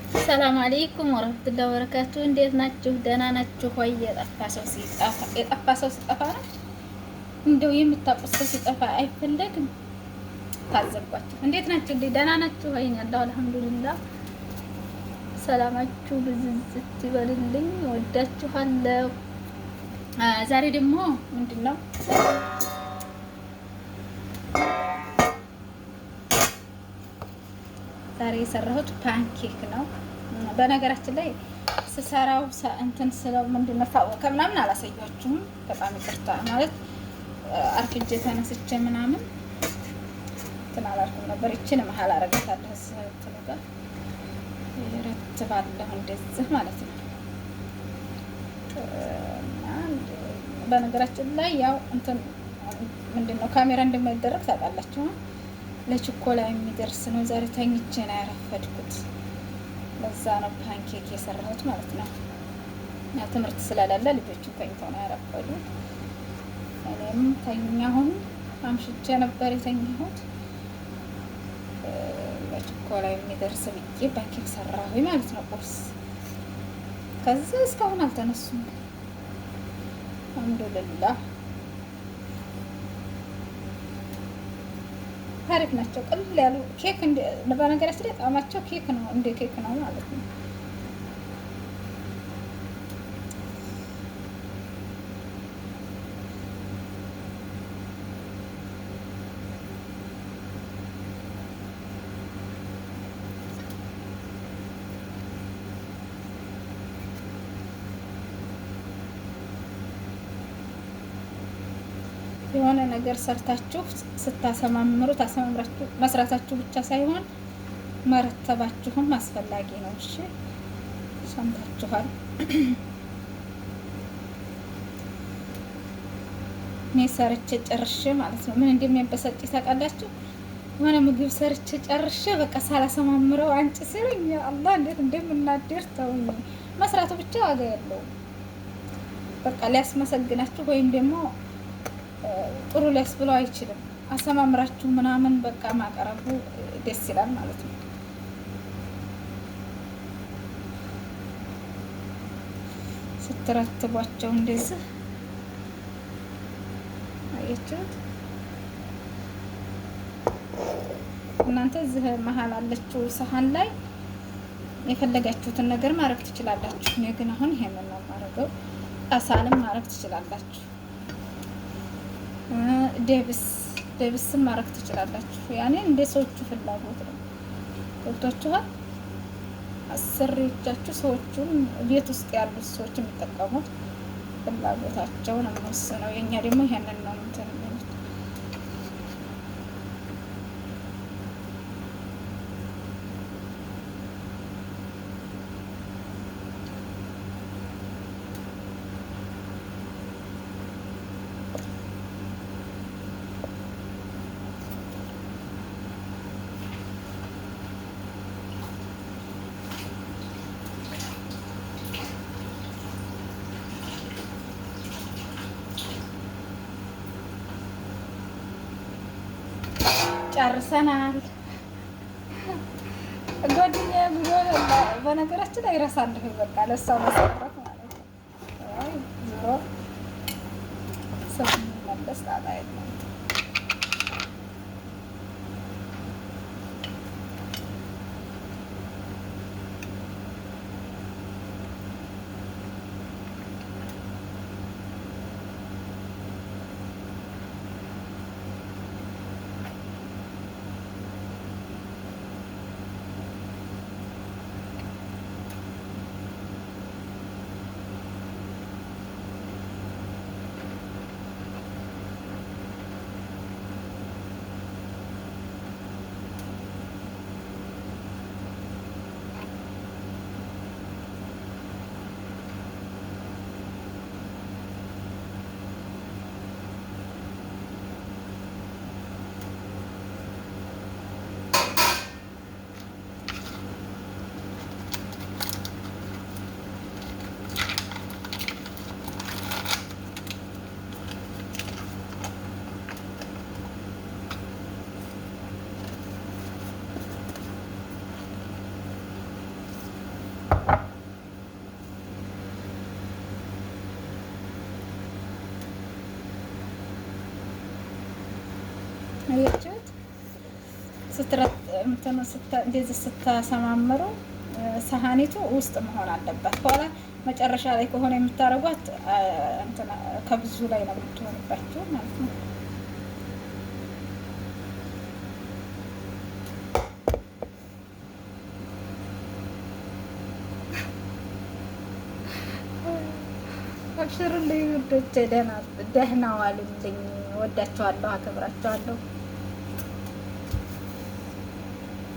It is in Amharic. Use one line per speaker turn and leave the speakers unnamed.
ሰላም አለይኩም ወራህመቱላሂ ወበረካቱ። እንዴት ናችሁ? ደህና ናችሁ ወይ? የጠፋ ሰው ሲጠፋ ነው እንደው የምታውቁት ሰው ሲጠፋ አይፈለግም። ታዘብኳችሁ። እንዴት ናችሁ? እንዴ ደህና ናችሁ ወይ? ያለው አልሐምዱሊላህ። ሰላማችሁ ብዝዝት ይበልልኝ። ወዳችኋለሁ። ዛሬ ደግሞ ምንድነው ዛሬ የሰራሁት ፓንኬክ ነው። በነገራችን ላይ ስሰራው እንትን ስለው ምንድነው ታወቀ ምናምን አላሳያችሁም። በጣም ይቅርታ ማለት አርፍጄ ተነስቼ ምናምን እንትን አላልኩም ነበር። ይችን መሀል አረጋታለሁ ስለተለጋ ይረትባለሁ እንደዚህ ማለት ነው። በነገራችን ላይ ያው እንትን ምንድነው ካሜራ እንደማይደረግ ታውቃላችሁ። ለችኮላ የሚደርስ ነው። ዛሬ ተኝቼ ነው ያረፈድኩት። ለዛ ነው ፓንኬክ የሰራሁት ማለት ነው። ያ ትምህርት ስለሌለ ልጆቹን ተኝተው ነው ያረፈዱት። እኔም ተኛሁን አምሽቼ ነበር የተኛሁት። ለችኮላ የሚደርስ ብዬ ፓንኬክ ሰራሁኝ ማለት ነው። ቁርስ ከዛ እስካሁን አልተነሱም። አልሐምዱሊላህ አሪፍ ናቸው። ቅልል ያሉ ኬክ በነገራችን ላይ ጣዕማቸው ኬክ ነው፣ እንደ ኬክ ነው ማለት ነው። የሆነ ነገር ሰርታችሁ ስታሰማምሩ ታሰማምራችሁ መስራታችሁ ብቻ ሳይሆን መረተባችሁም አስፈላጊ ነው። እሺ ሰምታችኋል። እኔ ሰርቼ ጨርሼ ማለት ነው ምን እንደሚያበሳጭ ታውቃላችሁ? የሆነ ምግብ ሰርቼ ጨርሼ በቃ ሳላሰማምረው አንቺ ሲሉኝ ያ አላህ እንዴት እንደምናደር ተውኝ። መስራቱ ብቻ ዋጋ የለውም። በቃ ሊያስመሰግናችሁ ወይም ደግሞ ጥሩ ሊያስብለው አይችልም። አሰማምራችሁ ምናምን በቃ ማቀረቡ ደስ ይላል ማለት ነው። ስትረትቧቸው እንደዚህ አያችሁት። እናንተ እዚህ መሀል አለችው ሰሃን ላይ የፈለጋችሁትን ነገር ማድረግ ትችላላችሁ። እኔ ግን አሁን ይሄንን ነው የማደርገው። አሳልም ማድረግ ትችላላችሁ። ደብስም ማድረግ ትችላላችሁ። ያኔ እንደ ሰዎቹ ፍላጎት ነው። ገብቷችኋል? አሰሪዎቻችሁ ሰዎቹን ቤት ውስጥ ያሉት ሰዎች የሚጠቀሙት ፍላጎታቸውን ነው። የኛ ደግሞ ይሄንን ነው እንትን የሚሉት። ጨርሰናል። ጓደኛዬ ብሎ በነገራችን ላይ እረሳለሁ። በቃ ለእሷ መሰረት ማለት ነው። ዞሮ ሰው መለስ ጣጣ የለም። አያችሁት? እንደዚህ ስታሰማምሩ ሰሃኒቱ ውስጥ መሆን አለባት። በኋላ መጨረሻ ላይ ከሆነ የምታረጓት ከብዙ ላይ ነው የምትሆንባችሁ ማለት ነው። አብሽሩልኝ ውዶቼ፣ ደህና ዋሉልኝ። ወዳችኋለሁ፣ አከብራችኋለሁ።